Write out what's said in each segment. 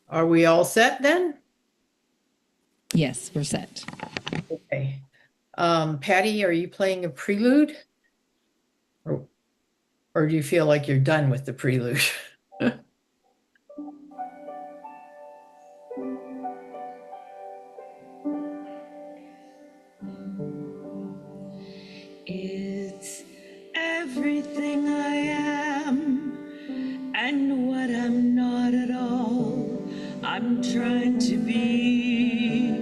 Are we all set then? Yes, we're set. Okay. Patty, are you playing a prelude? Or, or do you feel like you're done with the prelude? It's everything I am and what I'm not at all. I'm trying to be.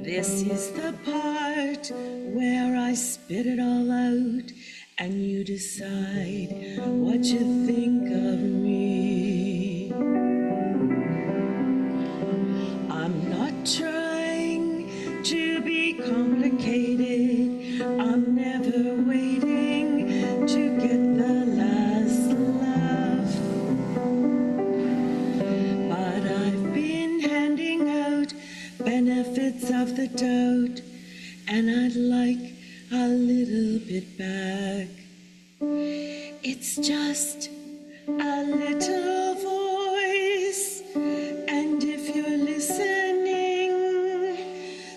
This is the part where I spit it all out and you decide what you think of me. I'm not trying to be complicated. I'm never waiting to get the last laugh. But I've been handing out benefits of the doubt, and I'd like a little bit back. It's just a little voice, and if you're listening,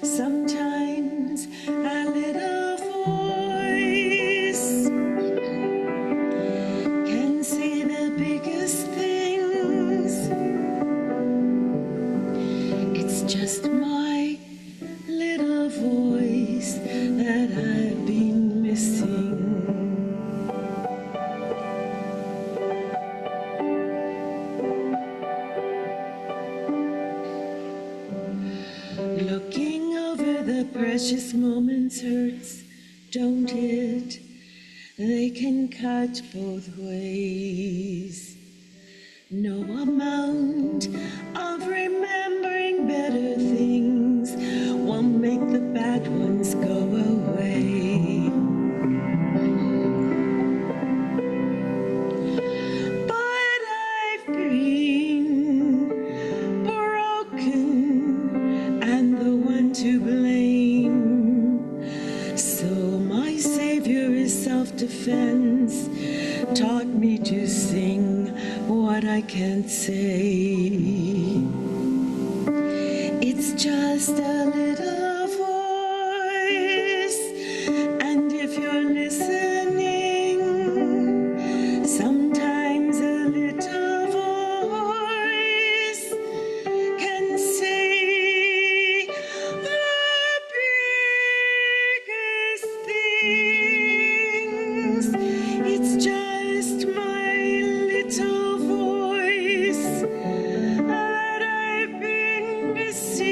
sometimes a little voice can say the biggest things. It's just my little voice that I've been missing. Looking over the precious moments hurts, don't it? They can cut both ways. No amount of remembering better things won't make the bad ones go away. But I've been broken and the one to blame. So my savior is self-defense, taught me to sing what I can't say. It's just a little voice, and if you're listening, sometimes a little voice can say the biggest things. It's just my little voice that I've been missing.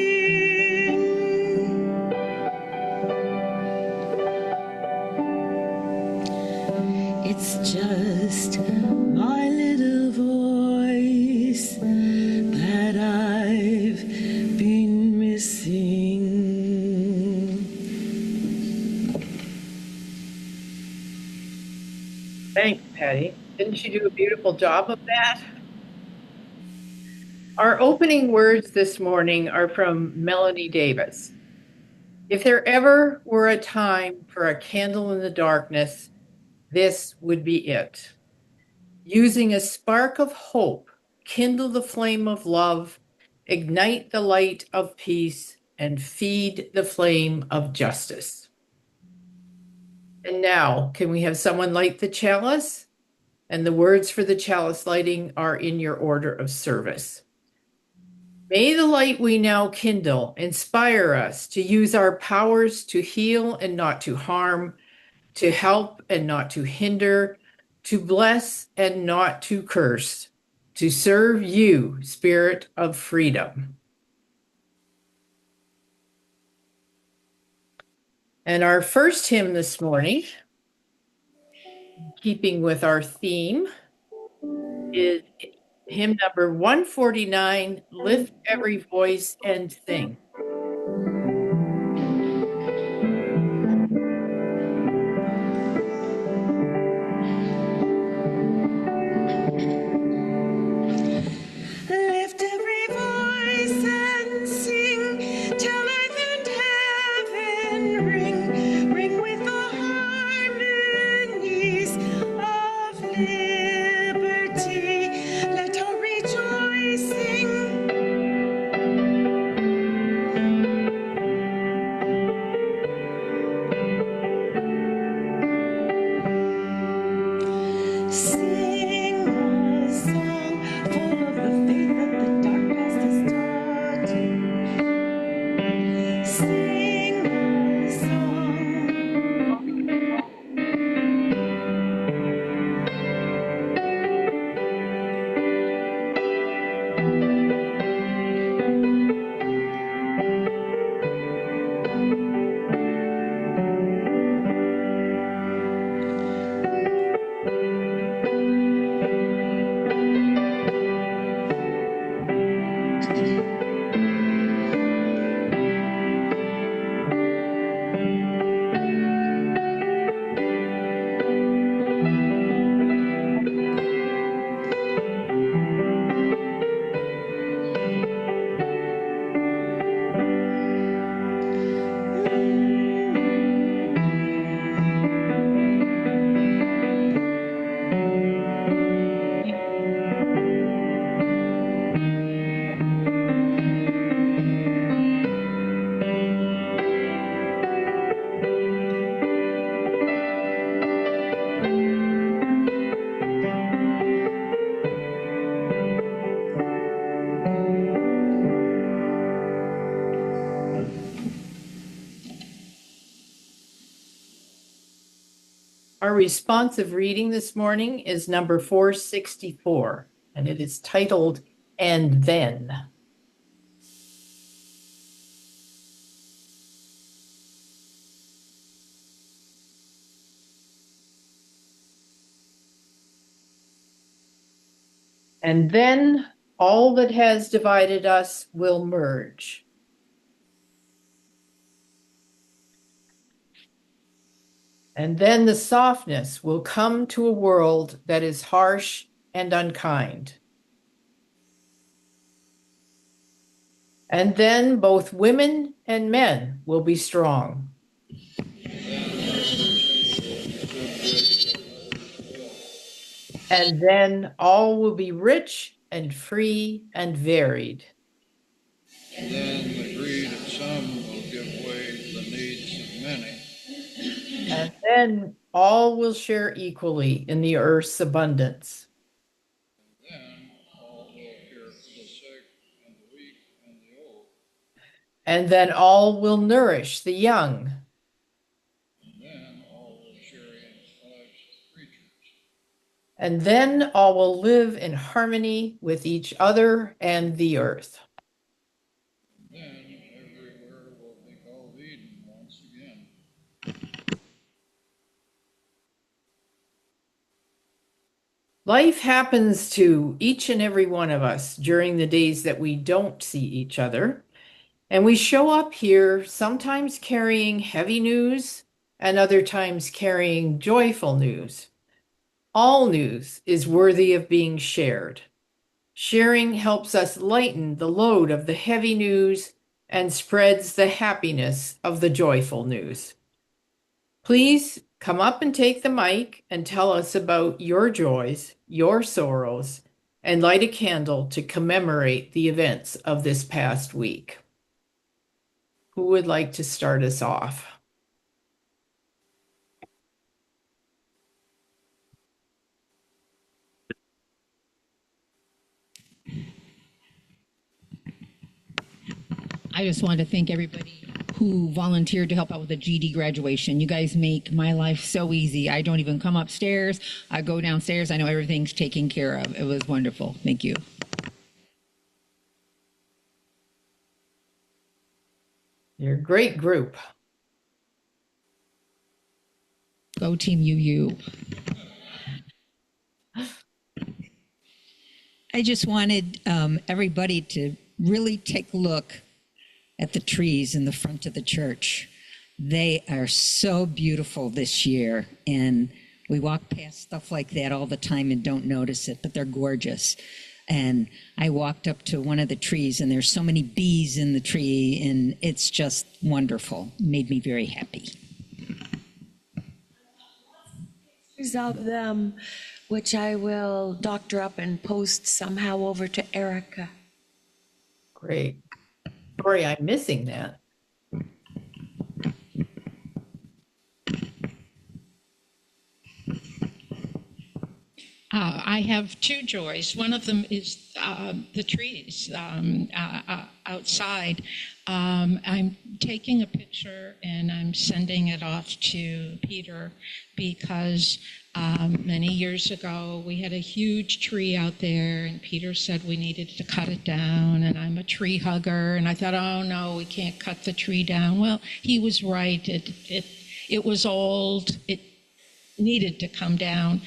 It's just my little voice that I've been missing. Thanks, Patty. Didn't you do a beautiful job of that? Our opening words this morning are from Melanie Davis. If there ever were a time for a candle in the darkness, this would be it. Using a spark of hope, kindle the flame of love, ignite the light of peace, and feed the flame of justice. And now, can we have someone light the chalice? And the words for the chalice lighting are in your order of service. May the light we now kindle inspire us to use our powers to heal and not to harm, to help and not to hinder, to bless and not to curse, to serve you, Spirit of freedom. And our first hymn this morning, keeping with our theme, is hymn number 149, Lift Every Voice and Sing. Lift every voice and sing, till earth and heaven ring, ring with the harmonies of liberty. Sing a song full of the faith that the dark past has taught. Sing a song. Our responsive reading this morning is number 464, and it is titled, "And Then." And then all that has divided us will merge. And then the softness will come to a world that is harsh and unkind. And then both women and men will be strong. And then all will be rich and free and varied. And then the greed of some will give way to the needs of many. And then all will share equally in the earth's abundance. Then all will care for the sick and the weak and the old. And then all will nourish the young. And then all will share in life's creatures. And then all will live in harmony with each other and the earth. And then everywhere will be called Eden once again. Life happens to each and every one of us during the days that we don't see each other. And we show up here sometimes carrying heavy news and other times carrying joyful news. All news is worthy of being shared. Sharing helps us lighten the load of the heavy news and spreads the happiness of the joyful news. Please come up and take the mic and tell us about your joys, your sorrows, and light a candle to commemorate the events of this past week. Who would like to start us off? I just wanted to thank everybody who volunteered to help out with the GD graduation. You guys make my life so easy. I don't even come upstairs. I go downstairs. I know everything's taken care of. It was wonderful. Thank you. You're a great group. Go Team UU. I just wanted everybody to really take a look at the trees in the front of the church. They are so beautiful this year, and we walk past stuff like that all the time and don't notice it, but they're gorgeous. And I walked up to one of the trees, and there's so many bees in the tree, and it's just wonderful. It made me very happy. Pictures of them, which I will doctor up and post somehow over to Erica. Great. Sorry, I'm missing that. I have two joys. One of them is the trees outside. I'm taking a picture and I'm sending it off to Peter because many years ago we had a huge tree out there and Peter said we needed to cut it down, and I'm a tree hugger and I thought, oh no, we can't cut the tree down. Well, he was right. It was old. It needed to come down,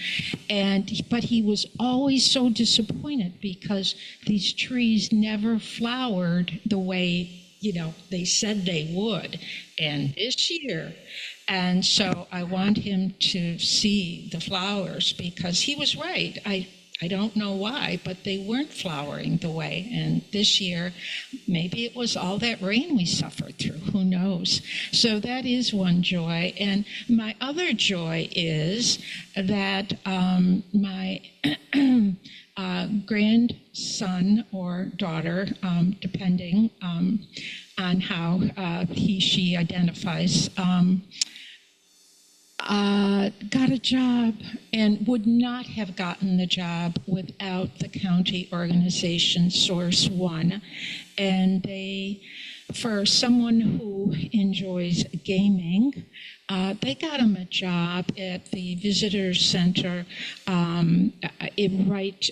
but he was always so disappointed because these trees never flowered the way they said they would, and this year. And so I want him to see the flowers because he was right. I don't know why, but they weren't flowering the way. And this year, maybe it was all that rain we suffered through. Who knows? So that is one joy. And my other joy is that my grandson or daughter, depending on how she identifies, got a job and would not have gotten the job without the county organization Source One. And for someone who enjoys gaming, they got him a job at the visitor center right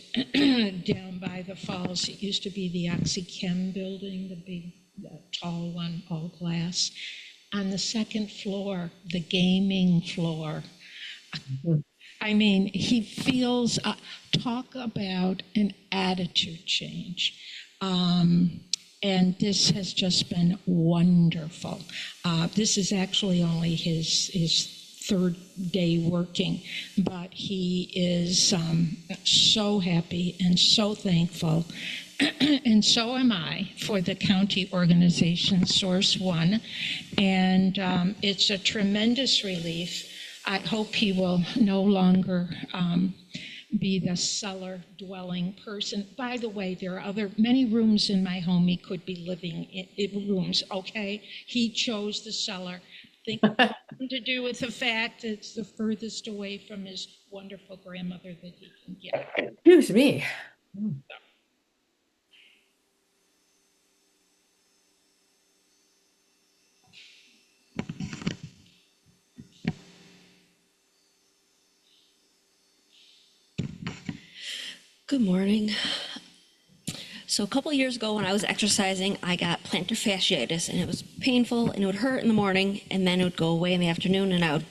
down by the falls. It used to be the OxyChem building, the big tall one, all glass. On the second floor, the gaming floor. I mean, he feels, talk about an attitude change. And this has just been wonderful. This is actually only his third day working, but he is so happy and so thankful. And so am I for the county organization Source One. And it's a tremendous relief. I hope he will no longer be the cellar dwelling person. By the way, there are many rooms in my home he could be living in rooms, okay? He chose the cellar. Think it's something to do with the fact it's the furthest away from his wonderful grandmother that he can get. Excuse me. Good morning. So a couple years ago when I was exercising, I got plantar fasciitis, and it was painful and it would hurt in the morning and then it would go away in the afternoon and I would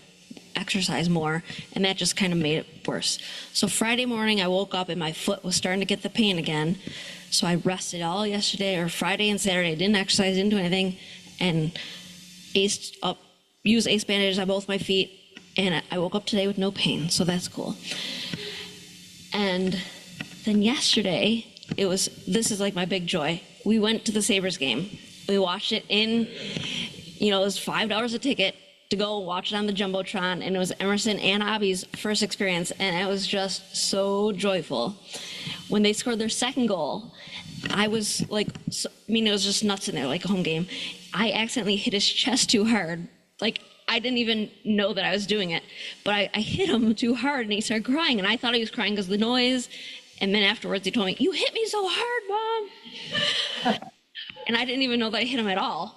exercise more, and that just kind of made it worse. So Friday morning I woke up and my foot was starting to get the pain again. So I rested all yesterday or Friday and Saturday. I didn't exercise, didn't do anything, and used ace bandages on both my feet, and I woke up today with no pain, so that's cool. And then yesterday, this is like my big joy. We went to the Sabres game. We watched it it was $5 a ticket to go watch it on the Jumbotron, and it was Emerson and Abby's first experience, and it was just so joyful. When they scored their second goal, I was like, it was just nuts in there, like a home game. I accidentally hit his chest too hard. Like, I didn't even know that I was doing it, but I hit him too hard and he started crying, and I thought he was crying because of the noise. And then afterwards he told me, "You hit me so hard, Mom." And I didn't even know that I hit him at all.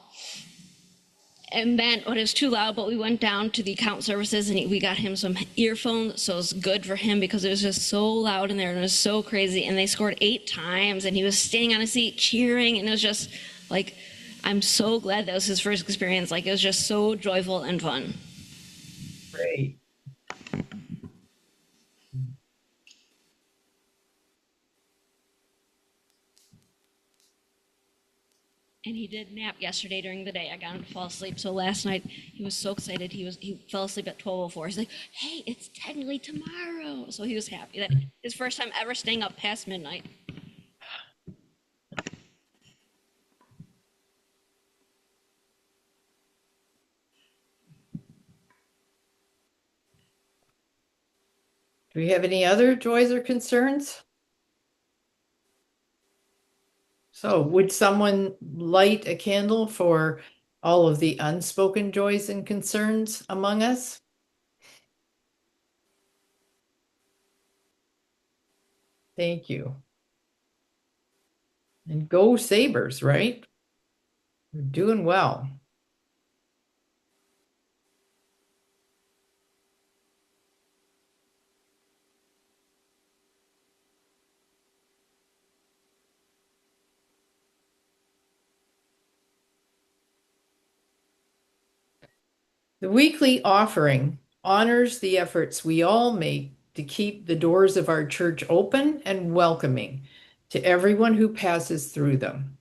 And then it was too loud, but we went down to the account services and we got him some earphones, so it was good for him because it was just so loud in there and it was so crazy. And they scored 8 times and he was standing on his seat cheering, and it was just like, I'm so glad that was his first experience. Like, it was just so joyful and fun. Great. And he did nap yesterday during the day. I got him to fall asleep. So last night he was so excited. He fell asleep at 12:04. He's like, "Hey, it's technically tomorrow." So he was happy. That his first time ever staying up past midnight. Do we have any other joys or concerns? So would someone light a candle for all of the unspoken joys and concerns among us? Thank you. And go Sabres, right? We're doing well. The weekly offering honors the efforts we all make to keep the doors of our church open and welcoming to everyone who passes through them.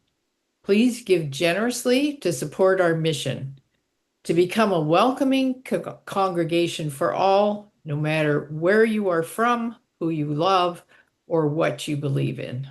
Please give generously to support our mission to become a welcoming congregation for all, no matter where you are from, who you love, or what you believe in.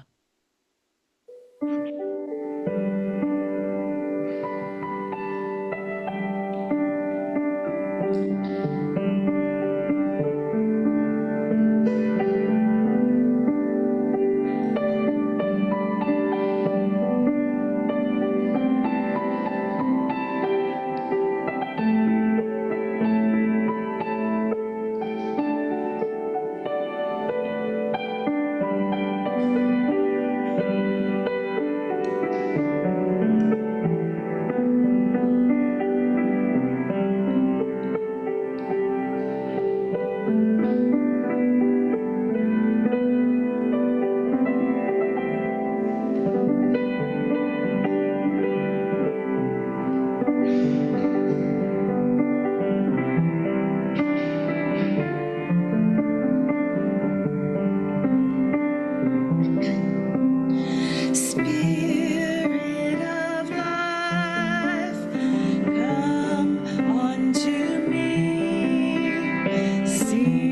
Spirit of life, come unto me. Sing.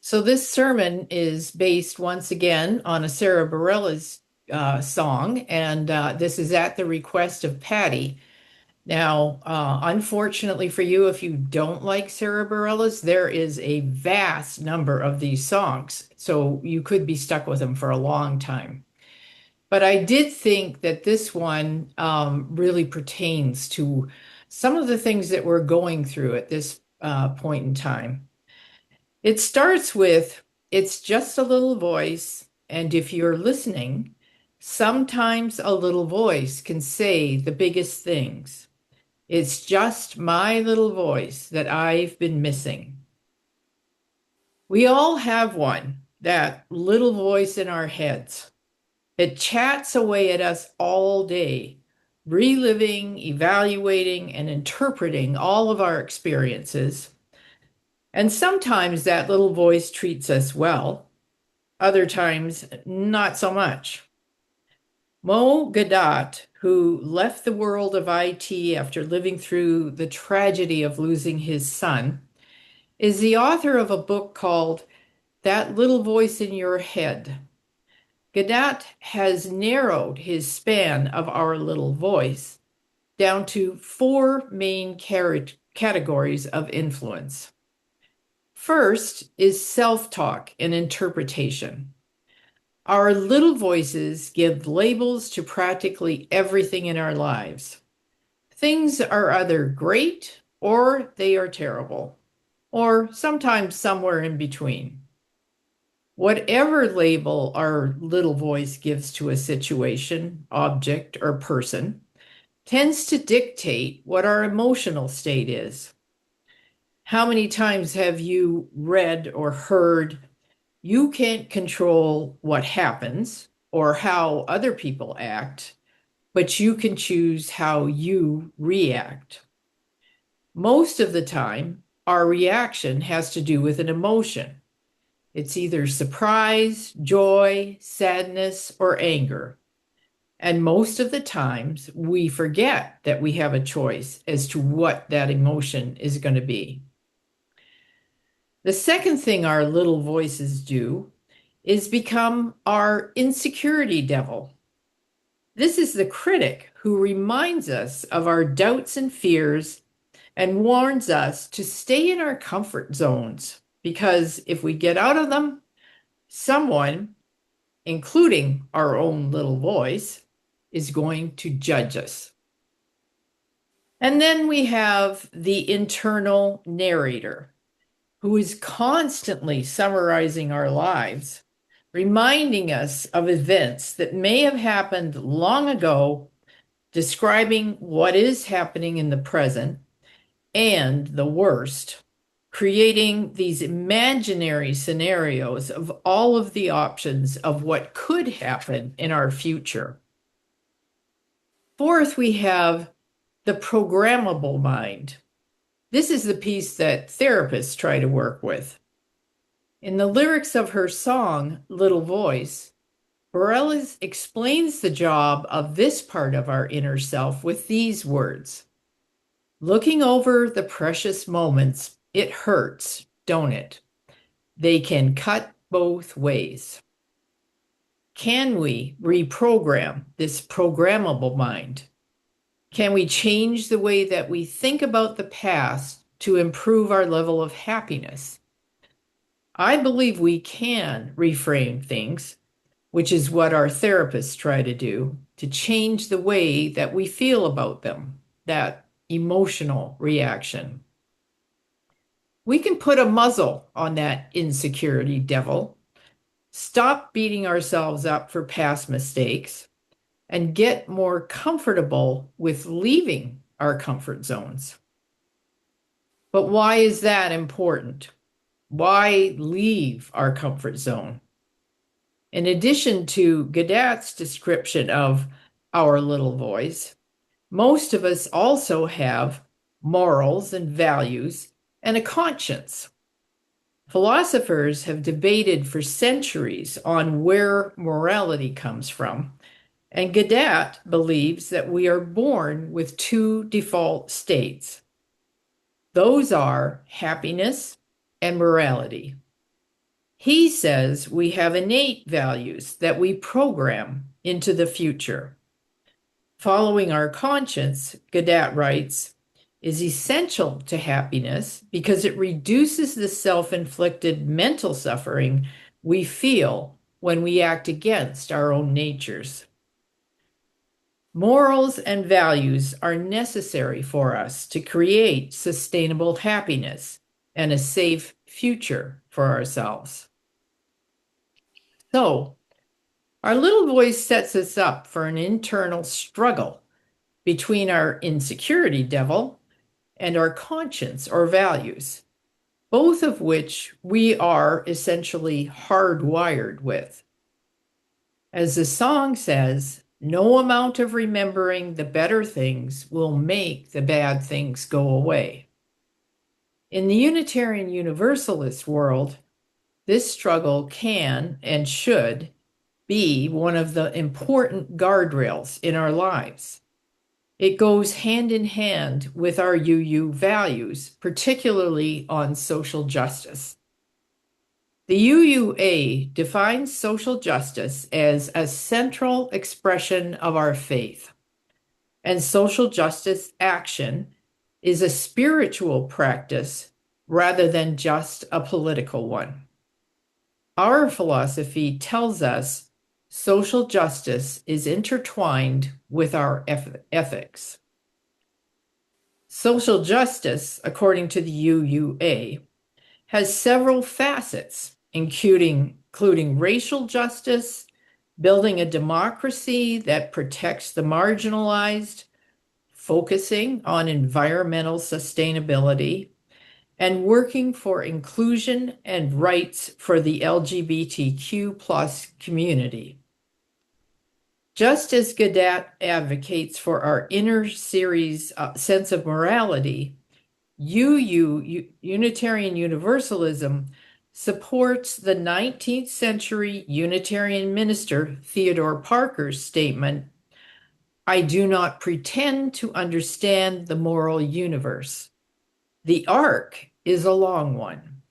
So this sermon is based once again on a Sarah Bareilles song, and this is at the request of Patty. Now, unfortunately for you, if you don't like Sarah Bareilles, there is a vast number of these songs, so you could be stuck with them for a long time. But I did think that this one really pertains to some of the things that we're going through at this point in time. It starts with, "It's just a little voice, and if you're listening, sometimes a little voice can say the biggest things. It's just my little voice that I've been missing." We all have one, that little voice in our heads. It chats away at us all day, reliving, evaluating, and interpreting all of our experiences. And sometimes that little voice treats us well, other times not so much. Mo Gadat, who left the world of IT after living through the tragedy of losing his son, is the author of a book called That Little Voice in Your Head. Gadat has narrowed his span of our little voice down to four main categories of influence. First is self-talk and interpretation. Our little voices give labels to practically everything in our lives. Things are either great or they are terrible, or sometimes somewhere in between. Whatever label our little voice gives to a situation, object, or person tends to dictate what our emotional state is. How many times have you read or heard, "You can't control what happens or how other people act, but you can choose how you react"? Most of the time, our reaction has to do with an emotion, It's either surprise, joy, sadness, or anger. And most of the times we forget that we have a choice as to what that emotion is going to be. The second thing our little voices do is become our insecurity devil. This is the critic who reminds us of our doubts and fears and warns us to stay in our comfort zones, because if we get out of them, someone, including our own little voice, is going to judge us. And then we have the internal narrator, who is constantly summarizing our lives, reminding us of events that may have happened long ago, describing what is happening in the present, and the worst, creating these imaginary scenarios of all of the options of what could happen in our future. Fourth, we have the programmable mind. This is the piece that therapists try to work with. In the lyrics of her song, Little Voice, Bareilles explains the job of this part of our inner self with these words. Looking over the precious moments, it hurts, don't it? They can cut both ways. Can we reprogram this programmable mind? Can we change the way that we think about the past to improve our level of happiness? I believe we can reframe things, which is what our therapists try to do, to change the way that we feel about them, that emotional reaction. We can put a muzzle on that insecurity devil, stop beating ourselves up for past mistakes, and get more comfortable with leaving our comfort zones. But why is that important? Why leave our comfort zone? In addition to Gadat's description of our little voice, most of us also have morals and values and a conscience. Philosophers have debated for centuries on where morality comes from, and Gadat believes that we are born with two default states. Those are happiness and morality. He says we have innate values that we program into the future. Following our conscience, Gadat writes, is essential to happiness because it reduces the self-inflicted mental suffering we feel when we act against our own natures. Morals and values are necessary for us to create sustainable happiness and a safe future for ourselves. So, our little voice sets us up for an internal struggle between our insecurity devil and our conscience or values, both of which we are essentially hardwired with. As the song says, no amount of remembering the better things will make the bad things go away. In the Unitarian Universalist world, this struggle can and should be one of the important guardrails in our lives. It goes hand in hand with our UU values, particularly on social justice. The UUA defines social justice as a central expression of our faith, and social justice action is a spiritual practice rather than just a political one. Our philosophy tells us social justice is intertwined with our ethics. Social justice, according to the UUA, has several facets, including racial justice, building a democracy that protects the marginalized, focusing on environmental sustainability, and working for inclusion and rights for the LGBTQ plus community. Just as Gadat advocates for our inner series sense of morality, Unitarian Universalism supports the 19th century Unitarian minister Theodore Parker's statement, "I do not pretend to understand the moral universe. The arc is a long one,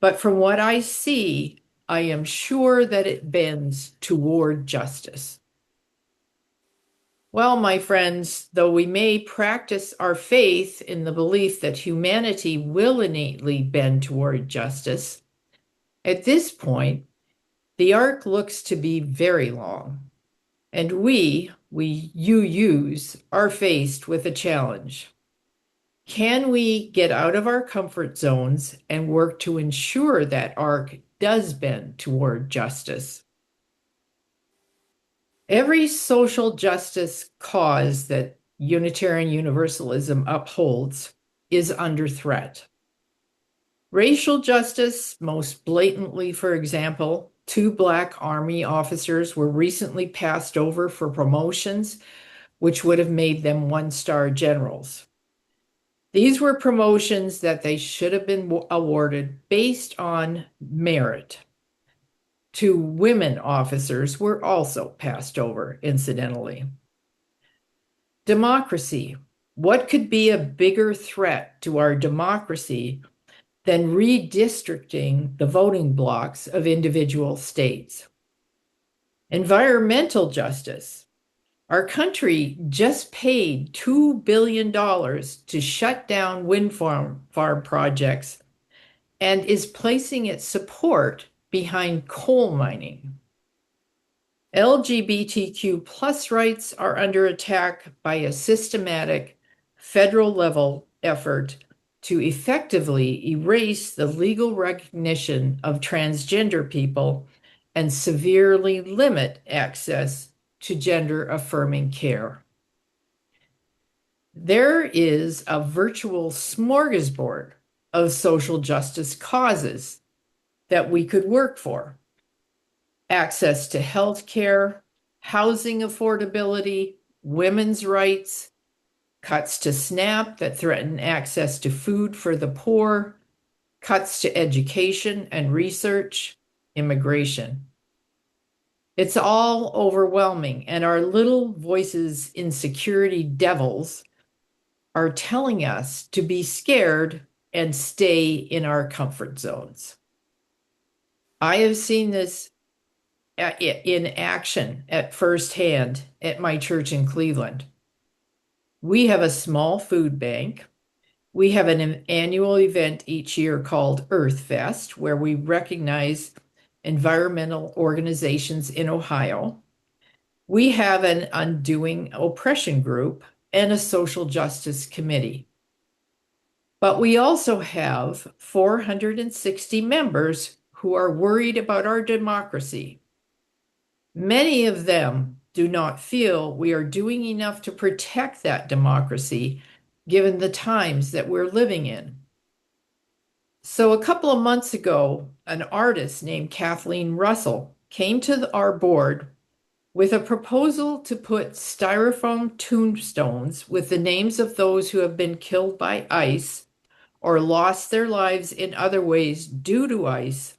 but from what I see, I am sure that it bends toward justice." Well, my friends, though we may practice our faith in the belief that humanity will innately bend toward justice, at this point, the arc looks to be very long, and you are faced with a challenge. Can we get out of our comfort zones and work to ensure that arc does bend toward justice? Every social justice cause that Unitarian Universalism upholds is under threat. Racial justice, most blatantly, for example, 2 Black Army officers were recently passed over for promotions, which would have made them 1-star generals. These were promotions that they should have been awarded based on merit. 2 women officers were also passed over, incidentally. Democracy. What could be a bigger threat to our democracy than redistricting the voting blocks of individual states? Environmental justice. Our country just paid $2 billion to shut down wind farm projects and is placing its support behind coal mining. LGBTQ plus rights are under attack by a systematic federal level effort to effectively erase the legal recognition of transgender people and severely limit access to gender affirming care. There is a virtual smorgasbord of social justice causes that we could work for. Access to health care, housing affordability, women's rights, cuts to SNAP that threaten access to food for the poor, cuts to education and research, immigration. It's all overwhelming, and our little voices insecurity devils are telling us to be scared and stay in our comfort zones. I have seen this in action at firsthand at my church in Cleveland. We have a small food bank. We have an annual event each year called Earth Fest, where we recognize environmental organizations in Ohio. We have an Undoing Oppression group and a social justice committee. But we also have 460 members who are worried about our democracy. Many of them do not feel we are doing enough to protect that democracy, given the times that we're living in. So a couple of months ago, an artist named Kathleen Russell came to our board with a proposal to put styrofoam tombstones with the names of those who have been killed by ice or lost their lives in other ways due to ice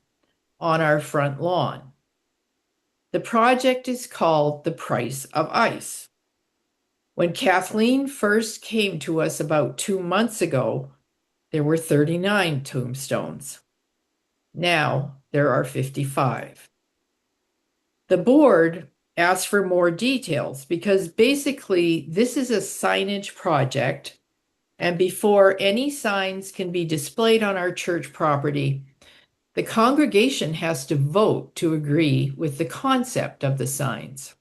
on our front lawn. The project is called The Price of Ice. When Kathleen first came to us about 2 months ago, there were 39 tombstones. Now there are 55. The board asked for more details because basically this is a signage project, and before any signs can be displayed on our church property, the congregation has to vote to agree with the concept of the signs.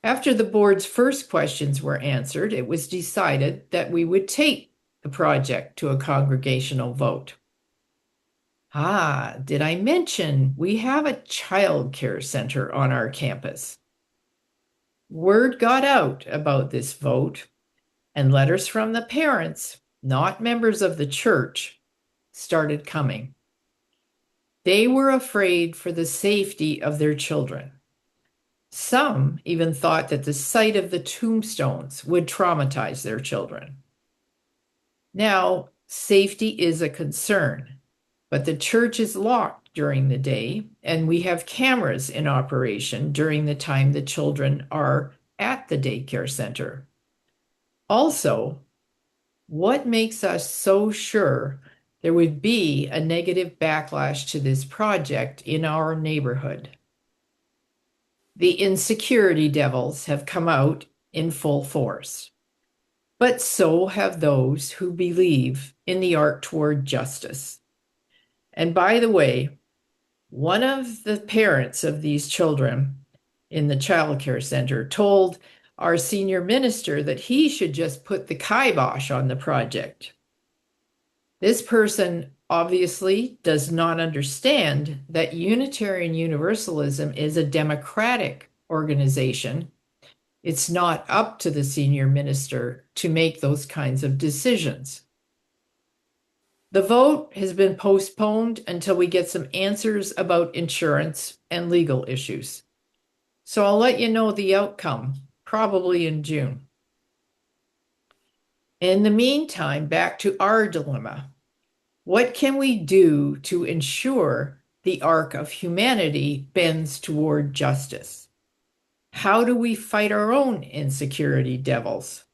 After the board's first questions were answered, it was decided that we would take the project to a congregational vote. Did I mention we have a child care center on our campus? Word got out about this vote, and letters from the parents, not members of the church, started coming. They were afraid for the safety of their children. Some even thought that the sight of the tombstones would traumatize their children. Now, safety is a concern, but the church is locked during the day, and we have cameras in operation during the time the children are at the daycare center. Also, what makes us so sure there would be a negative backlash to this project in our neighborhood? The insecurity devils have come out in full force, but so have those who believe in the arc toward justice. And by the way, one of the parents of these children in the child care center told our senior minister that he should just put the kibosh on the project. This person obviously does not understand that Unitarian Universalism is a democratic organization. It's not up to the senior minister to make those kinds of decisions. The vote has been postponed until we get some answers about insurance and legal issues. So I'll let you know the outcome, probably in June. In the meantime, back to our dilemma. What can we do to ensure the arc of humanity bends toward justice? How do we fight our own insecurity devils?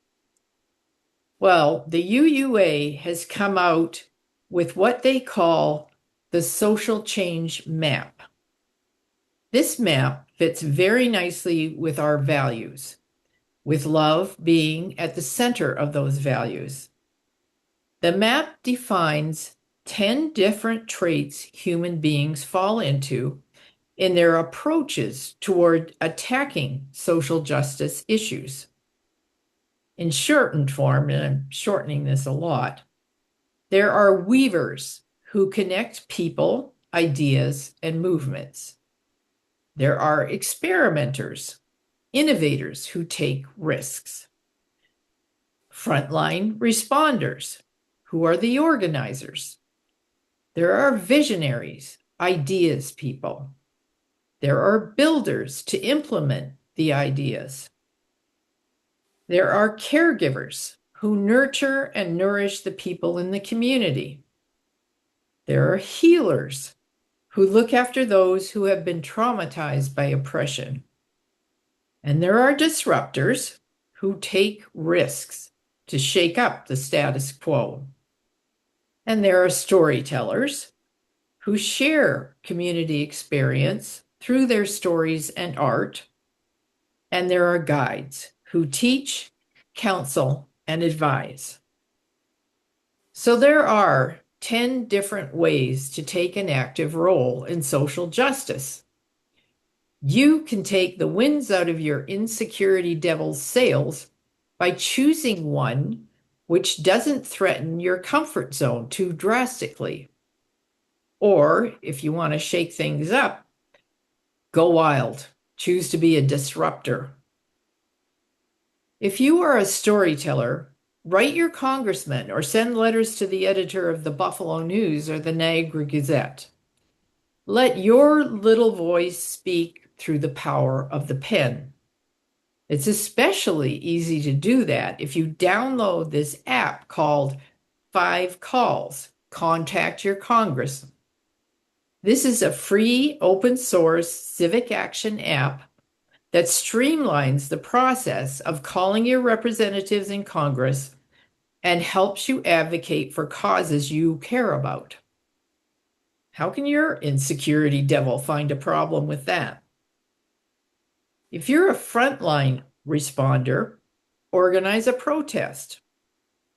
Well, the UUA has come out with what they call the social change map. This map fits very nicely with our values, with love being at the center of those values. The map defines 10 different traits human beings fall into in their approaches toward attacking social justice issues. In shortened form, and I'm shortening this a lot, there are weavers who connect people, ideas, and movements. There are experimenters, innovators who take risks. Frontline responders, who are the organizers. There are visionaries, ideas people. There are builders to implement the ideas. There are caregivers who nurture and nourish the people in the community. There are healers who look after those who have been traumatized by oppression. And there are disruptors who take risks to shake up the status quo. And there are storytellers who share community experience through their stories and art. And there are guides who teach, counsel, and advise. So there are 10 different ways to take an active role in social justice. You can take the winds out of your insecurity devil's sails by choosing one which doesn't threaten your comfort zone too drastically. Or, if you want to shake things up, go wild. Choose to be a disruptor. If you are a storyteller, write your congressman or send letters to the editor of the Buffalo News or the Niagara Gazette. Let your little voice speak through the power of the pen. It's especially easy to do that if you download this app called 5 Calls, Contact Your Congress. This is a free open source civic action app that streamlines the process of calling your representatives in Congress and helps you advocate for causes you care about. How can your insecurity devil find a problem with that? If you're a frontline responder, organize a protest.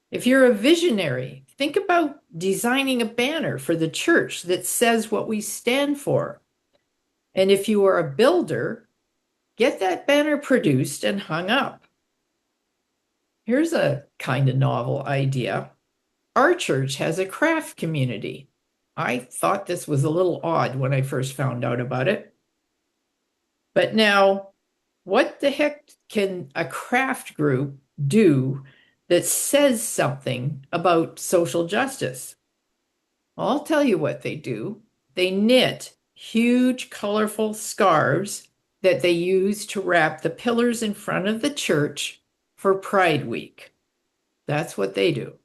If you're a visionary, think about designing a banner for the church that says what we stand for. And if you are a builder, get that banner produced and hung up. Here's a kind of novel idea. Our church has a craft community. I thought this was a little odd when I first found out about it. But now, what the heck can a craft group do that says something about social justice? Well, I'll tell you what they do. They knit huge, colorful scarves that they use to wrap the pillars in front of the church for Pride Week. That's what they do.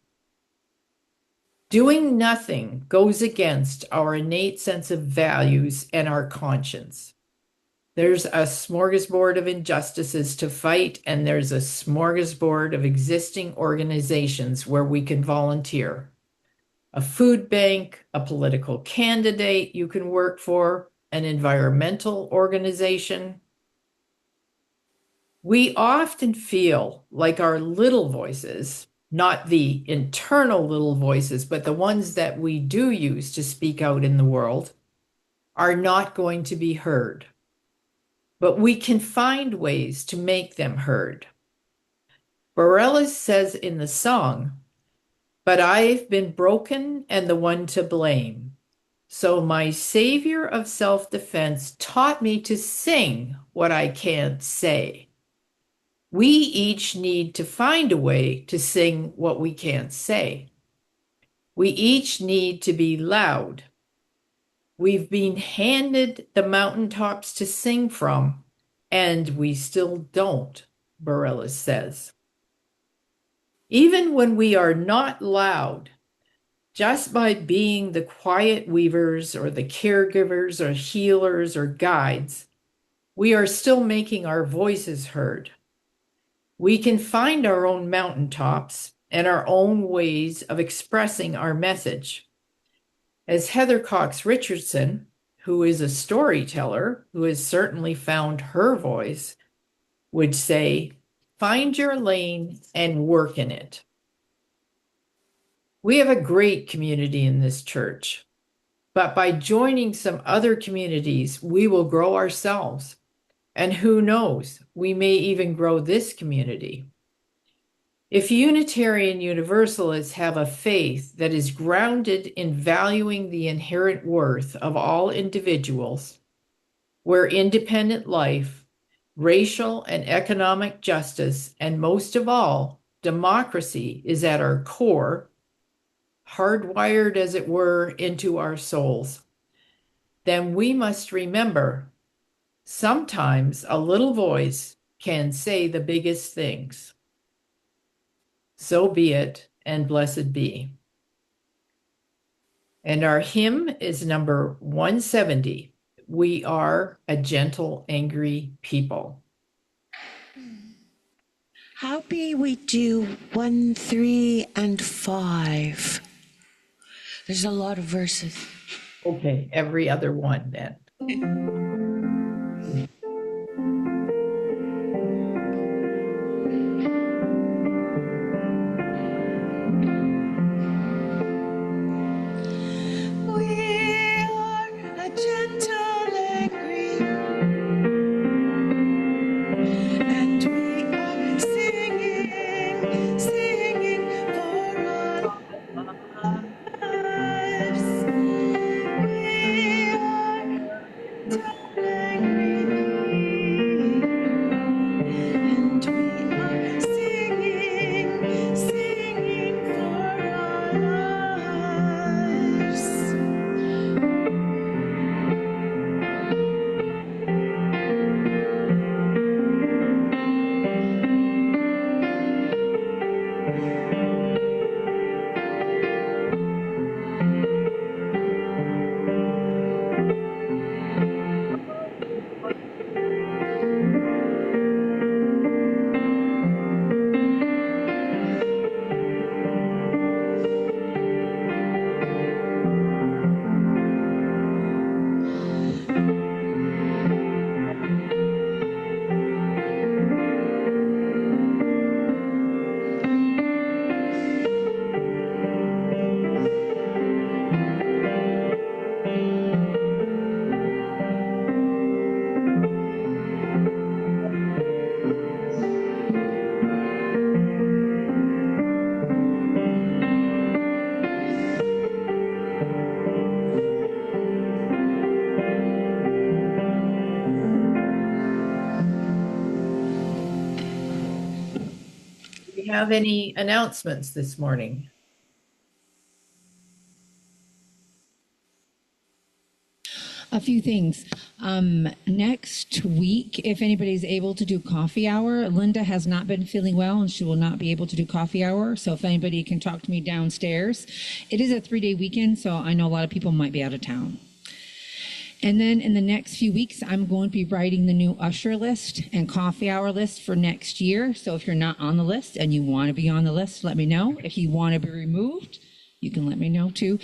Doing nothing goes against our innate sense of values and our conscience. There's a smorgasbord of injustices to fight, and there's a smorgasbord of existing organizations where we can volunteer. A food bank, a political candidate you can work for, an environmental organization. We often feel like our little voices, not the internal little voices, but the ones that we do use to speak out in the world, are not going to be heard. But we can find ways to make them heard. Bareilles says in the song, "But I've been broken and the one to blame. So my savior of self-defense taught me to sing what I can't say." We each need to find a way to sing what we can't say. We each need to be loud. We've been handed the mountaintops to sing from, and we still don't, Bareilles says. Even when we are not loud, just by being the quiet weavers or the caregivers or healers or guides, we are still making our voices heard. We can find our own mountaintops and our own ways of expressing our message. As Heather Cox Richardson, who is a storyteller who has certainly found her voice, would say, find your lane and work in it. We have a great community in this church, but by joining some other communities, we will grow ourselves. And who knows, we may even grow this community. If Unitarian Universalists have a faith that is grounded in valuing the inherent worth of all individuals, where independent life, racial and economic justice, and most of all, democracy is at our core, hardwired as it were into our souls, then we must remember sometimes a little voice can say the biggest things. So be it, and blessed be. And our hymn is number 170. We are a gentle, angry people. How be we do 1, 3, and 5? There's a lot of verses. Okay, every other one then. Do we have any announcements this morning? A few things. Next week, if anybody's able to do coffee hour, Linda has not been feeling well and she will not be able to do coffee hour. So if anybody can talk to me downstairs, it is a 3-day weekend, so I know a lot of people might be out of town. And then in the next few weeks, I'm going to be writing the new usher list and coffee hour list for next year. So if you're not on the list and you want to be on the list, let me know. If you want to be removed, you can let me know too.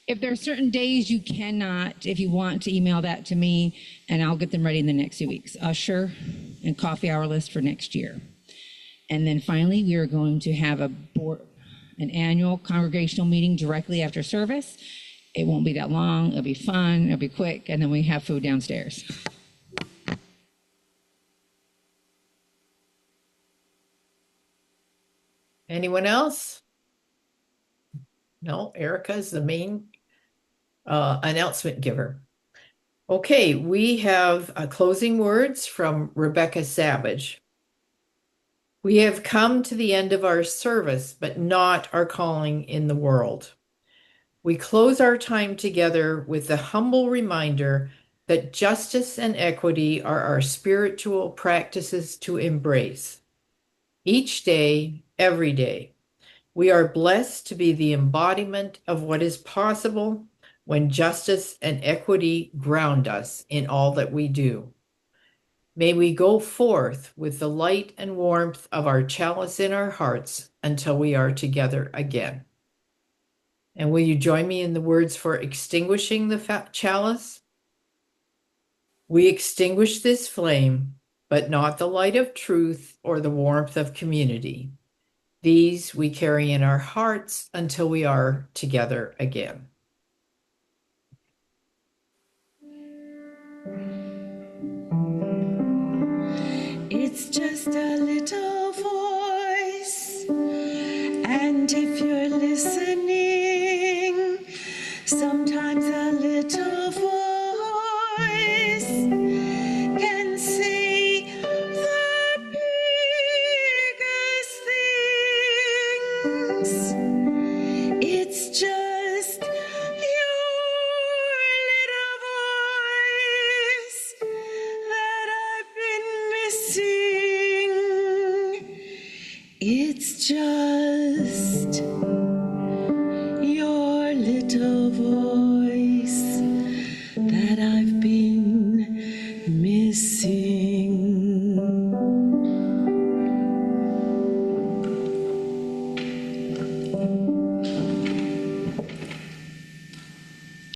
If there are certain days you cannot, if you want to email that to me, and I'll get them ready in the next few weeks. Usher and coffee hour list for next year. And then finally, we are going to have an annual congregational meeting directly after service. It won't be that long. It'll be fun. It'll be quick. And then we have food downstairs. Anyone else? No, Erica's the main announcement giver. Okay, we have closing words from Rebecca Savage. We have come to the end of our service, but not our calling in the world. We close our time together with the humble reminder that justice and equity are our spiritual practices to embrace. Each day, every day, we are blessed to be the embodiment of what is possible when justice and equity ground us in all that we do. May we go forth with the light and warmth of our chalice in our hearts until we are together again. And will you join me in the words for extinguishing the chalice? We extinguish this flame, but not the light of truth or the warmth of community. These we carry in our hearts until we are together again. It's just a little voice, and if you're listening, sometimes a little voice